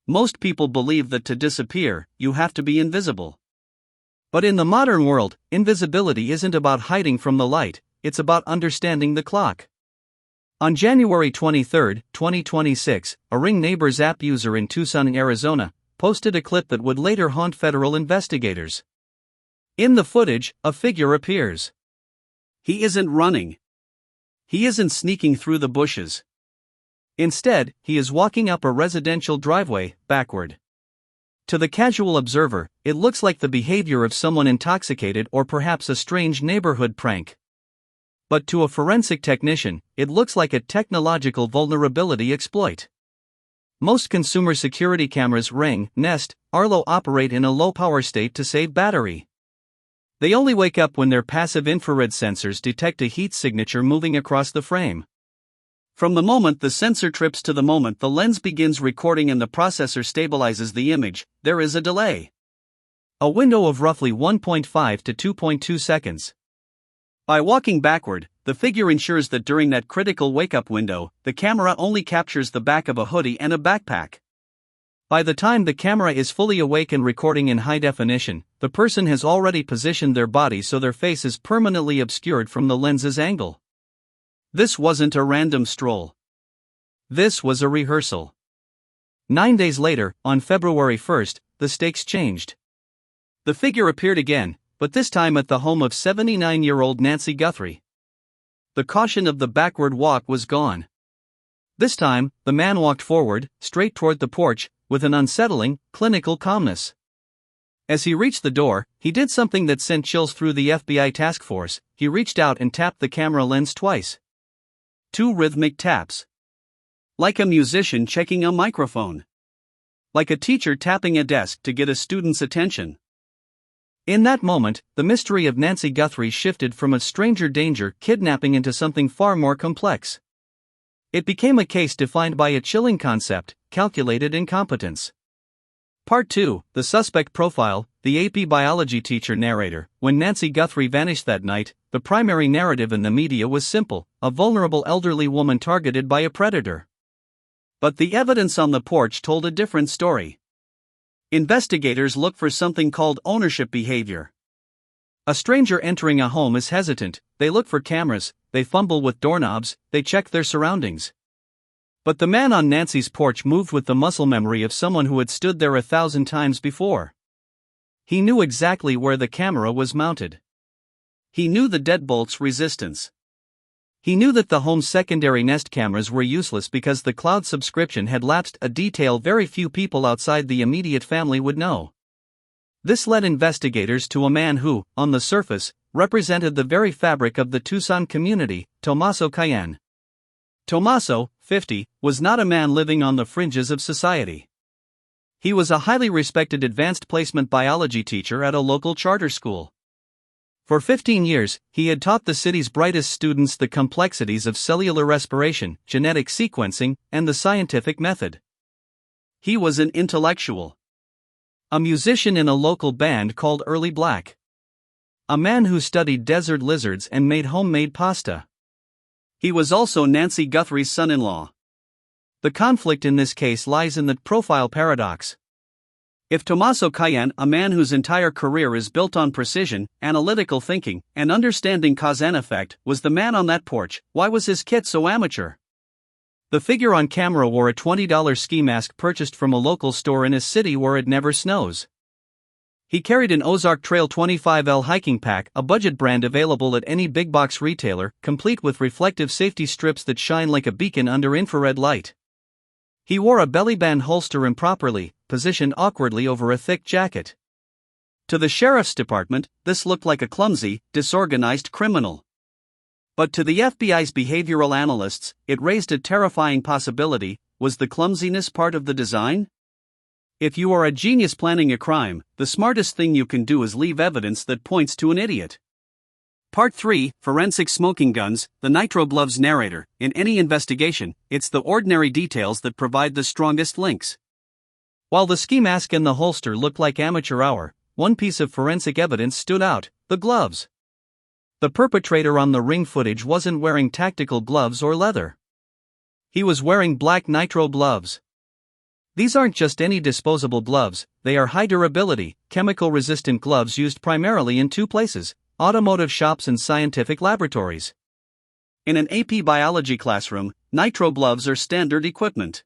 Most people believe that to disappear, you have to be invisible. But in the modern world, invisibility isn't about hiding from the light, it's about understanding the clock. On January 23, 2026, a Ring Neighbors app user in Tucson, Arizona, posted a clip that would later haunt federal investigators. In the footage, a figure appears. He isn't running. He isn't sneaking through the bushes. Instead, he is walking up a residential driveway, backward. To the casual observer, it looks like the behavior of someone intoxicated or perhaps a strange neighborhood prank. But to a forensic technician, it looks like a technological vulnerability exploit. Most consumer security cameras Ring, Nest, Arlo operate in a low-power state to save battery. They only wake up when their passive infrared sensors detect a heat signature moving across the frame. From the moment the sensor trips to the moment the lens begins recording and the processor stabilizes the image, there is a delay. A window of roughly 1.5 to 2.2 seconds. By walking backward, the figure ensures that during that critical wake-up window, the camera only captures the back of a hoodie and a backpack. By the time the camera is fully awake and recording in high definition, the person has already positioned their body so their face is permanently obscured from the lens's angle. This wasn't a random stroll. This was a rehearsal. 9 days later, on February 1st, the stakes changed. The figure appeared again, but this time at the home of 79-year-old Nancy Guthrie. The caution of the backward walk was gone. This time, the man walked forward, straight toward the porch, with an unsettling, clinical calmness. As he reached the door, he did something that sent chills through the FBI task force. He reached out and tapped the camera lens twice. 2 rhythmic taps. Like a musician checking a microphone. Like a teacher tapping a desk to get a student's attention. In that moment, the mystery of Nancy Guthrie shifted from a stranger danger kidnapping into something far more complex. It became a case defined by a chilling concept, calculated incompetence. Part 2, The Suspect Profile, the AP biology teacher narrator. When Nancy Guthrie vanished that night, the primary narrative in the media was simple: a vulnerable elderly woman targeted by a predator. But the evidence on the porch told a different story. Investigators look for something called ownership behavior. A stranger entering a home is hesitant, they look for cameras, they fumble with doorknobs, they check their surroundings. But the man on Nancy's porch moved with the muscle memory of someone who had stood there 1,000 times before. He knew exactly where the camera was mounted. He knew the deadbolt's resistance. He knew that the home's secondary Nest cameras were useless because the cloud subscription had lapsed, a detail very few people outside the immediate family would know. This led investigators to a man who, on the surface, represented the very fabric of the Tucson community, Tomaso Cayenne. Tomaso, 50, was not a man living on the fringes of society. He was a highly respected advanced placement biology teacher at a local charter school. For 15 years, he had taught the city's brightest students the complexities of cellular respiration, genetic sequencing, and the scientific method. He was an intellectual. A musician in a local band called Early Black. A man who studied desert lizards and made homemade pasta. He was also Nancy Guthrie's son-in-law. The conflict in this case lies in the profile paradox. If Tomaso Cayenne, a man whose entire career is built on precision, analytical thinking, and understanding cause and effect, was the man on that porch, why was his kit so amateur? The figure on camera wore a $20 ski mask purchased from a local store in a city where it never snows. He carried an Ozark Trail 25L hiking pack, a budget brand available at any big box retailer, complete with reflective safety strips that shine like a beacon under infrared light. He wore a bellyband holster improperly, positioned awkwardly over a thick jacket. To the sheriff's department, this looked like a clumsy, disorganized criminal. But to the FBI's behavioral analysts, it raised a terrifying possibility: was the clumsiness part of the design? If you are a genius planning a crime, the smartest thing you can do is leave evidence that points to an idiot. Part 3, Forensic Smoking Guns, the Nitro Gloves narrator. In any investigation, it's the ordinary details that provide the strongest links. While the ski mask and the holster looked like amateur hour, one piece of forensic evidence stood out: the gloves. The perpetrator on the Ring footage wasn't wearing tactical gloves or leather. He was wearing black nitro gloves. These aren't just any disposable gloves, they are high durability, chemical resistant gloves used primarily in two places: automotive shops and scientific laboratories. In an AP biology classroom, nitro gloves are standard equipment.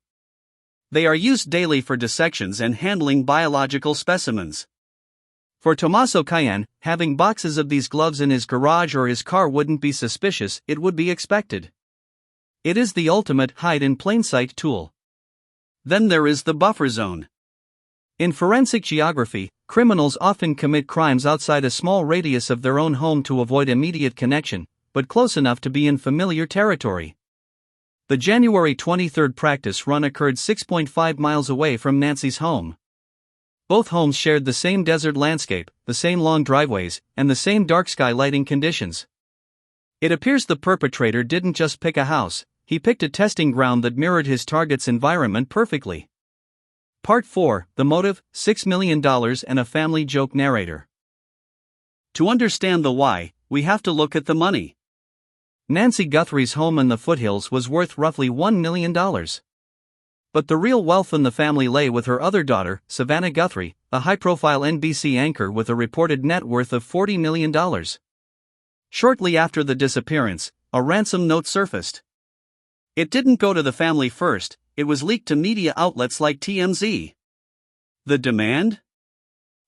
They are used daily for dissections and handling biological specimens. For Tommaso Caian, having boxes of these gloves in his garage or his car wouldn't be suspicious, it would be expected. It is the ultimate hide-in-plain-sight tool. Then there is the buffer zone. In forensic geography, criminals often commit crimes outside a small radius of their own home to avoid immediate connection, but close enough to be in familiar territory. The January 23 practice run occurred 6.5 miles away from Nancy's home. Both homes shared the same desert landscape, the same long driveways, and the same dark sky lighting conditions. It appears the perpetrator didn't just pick a house, he picked a testing ground that mirrored his target's environment perfectly. Part 4, The Motive, $6 million and a Family Joke. Narrator. To understand the why, we have to look at the money. Nancy Guthrie's home in the foothills was worth roughly $1 million. But the real wealth in the family lay with her other daughter, Savannah Guthrie, a high-profile NBC anchor with a reported net worth of $40 million. Shortly after the disappearance, a ransom note surfaced. It didn't go to the family first, it was leaked to media outlets like TMZ. The demand?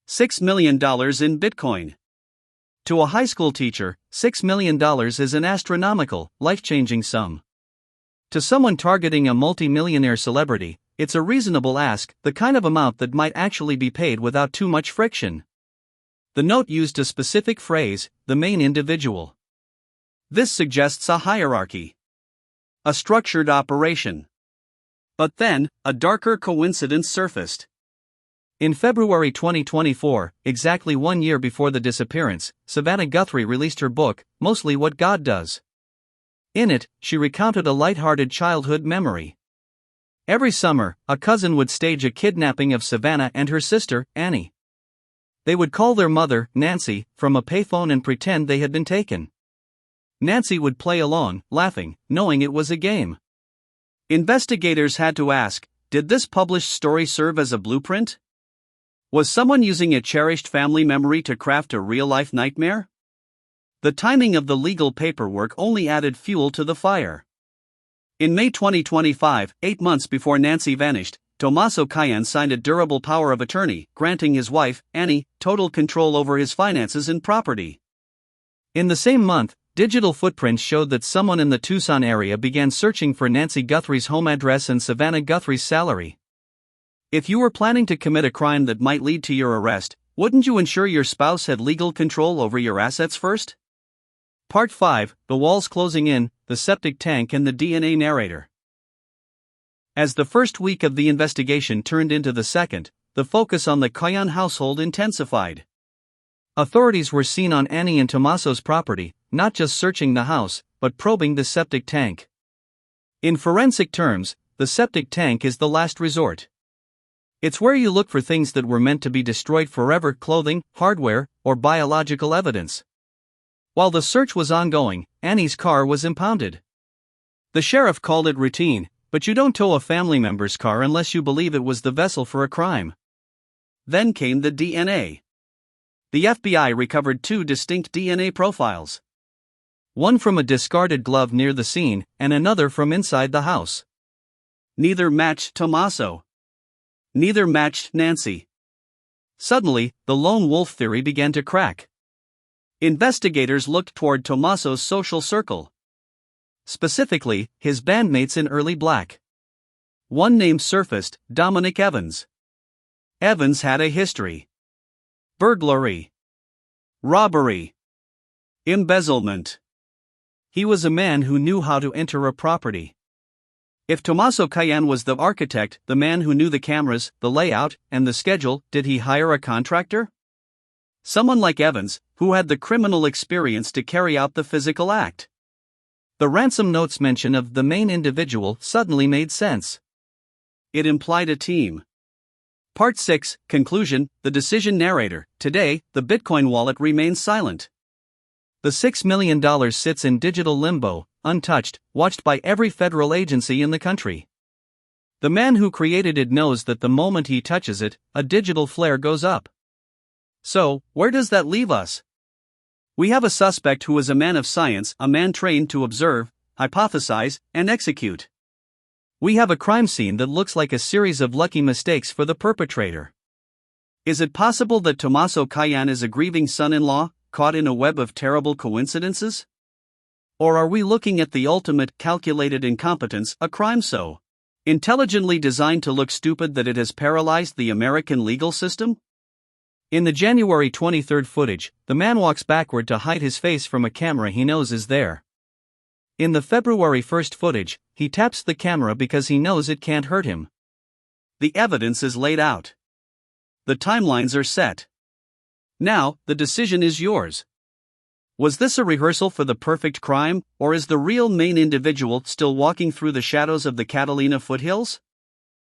$6 million in Bitcoin. To a high school teacher, $6 million is an astronomical, life-changing sum. To someone targeting a multi-millionaire celebrity, it's a reasonable ask, the kind of amount that might actually be paid without too much friction. The note used a specific phrase, the main individual. This suggests a hierarchy. A structured operation. But then, a darker coincidence surfaced. In February 2024, exactly 1 year before the disappearance, Savannah Guthrie released her book, Mostly What God Does. In it, she recounted a lighthearted childhood memory. Every summer, a cousin would stage a kidnapping of Savannah and her sister, Annie. They would call their mother, Nancy, from a payphone and pretend they had been taken. Nancy would play along, laughing, knowing it was a game. Investigators had to ask, did this published story serve as a blueprint? Was someone using a cherished family memory to craft a real-life nightmare? The timing of the legal paperwork only added fuel to the fire. In May 2025, 8 months before Nancy vanished, Tommaso Caian signed a durable power of attorney, granting his wife, Annie, total control over his finances and property. In the same month, digital footprints showed that someone in the Tucson area began searching for Nancy Guthrie's home address and Savannah Guthrie's salary. If you were planning to commit a crime that might lead to your arrest, wouldn't you ensure your spouse had legal control over your assets first? Part 5, The Walls Closing In, the Septic Tank and the DNA. Narrator. As the first week of the investigation turned into the second, the focus on the Caian household intensified. Authorities were seen on Annie and Tommaso's property, not just searching the house, but probing the septic tank. In forensic terms, the septic tank is the last resort. It's where you look for things that were meant to be destroyed forever: clothing, hardware, or biological evidence. While the search was ongoing, Annie's car was impounded. The sheriff called it routine, but you don't tow a family member's car unless you believe it was the vessel for a crime. Then came the DNA. The FBI recovered 2 distinct DNA profiles. One from a discarded glove near the scene, and another from inside the house. Neither matched Tommaso. Neither matched Nancy. Suddenly, the lone wolf theory began to crack. Investigators looked toward Tommaso's social circle. Specifically, his bandmates in early black. One name surfaced, Dominic Evans. Evans had a history. Burglary. Robbery. Embezzlement. He was a man who knew how to enter a property. If Tommaso Caian was the architect, the man who knew the cameras, the layout, and the schedule, did he hire a contractor? Someone like Evans, who had the criminal experience to carry out the physical act. The ransom note's mention of the main individual suddenly made sense. It implied a team. Part 6, Conclusion, The Decision. Narrator. Today, the Bitcoin wallet remains silent. The $6 million sits in digital limbo, untouched, watched by every federal agency in the country. The man who created it knows that the moment he touches it, a digital flare goes up. So, where does that leave us? We have a suspect who is a man of science, a man trained to observe, hypothesize, and execute. We have a crime scene that looks like a series of lucky mistakes for the perpetrator. Is it possible that Tommaso Cayenne is a grieving son-in-law, caught in a web of terrible coincidences? Or are we looking at the ultimate, calculated incompetence, a crime so intelligently designed to look stupid that it has paralyzed the American legal system? In the January 23 footage, the man walks backward to hide his face from a camera he knows is there. In the February 1 footage, he taps the camera because he knows it can't hurt him. The evidence is laid out. The timelines are set. Now, the decision is yours. Was this a rehearsal for the perfect crime, or is the real main individual still walking through the shadows of the Catalina foothills?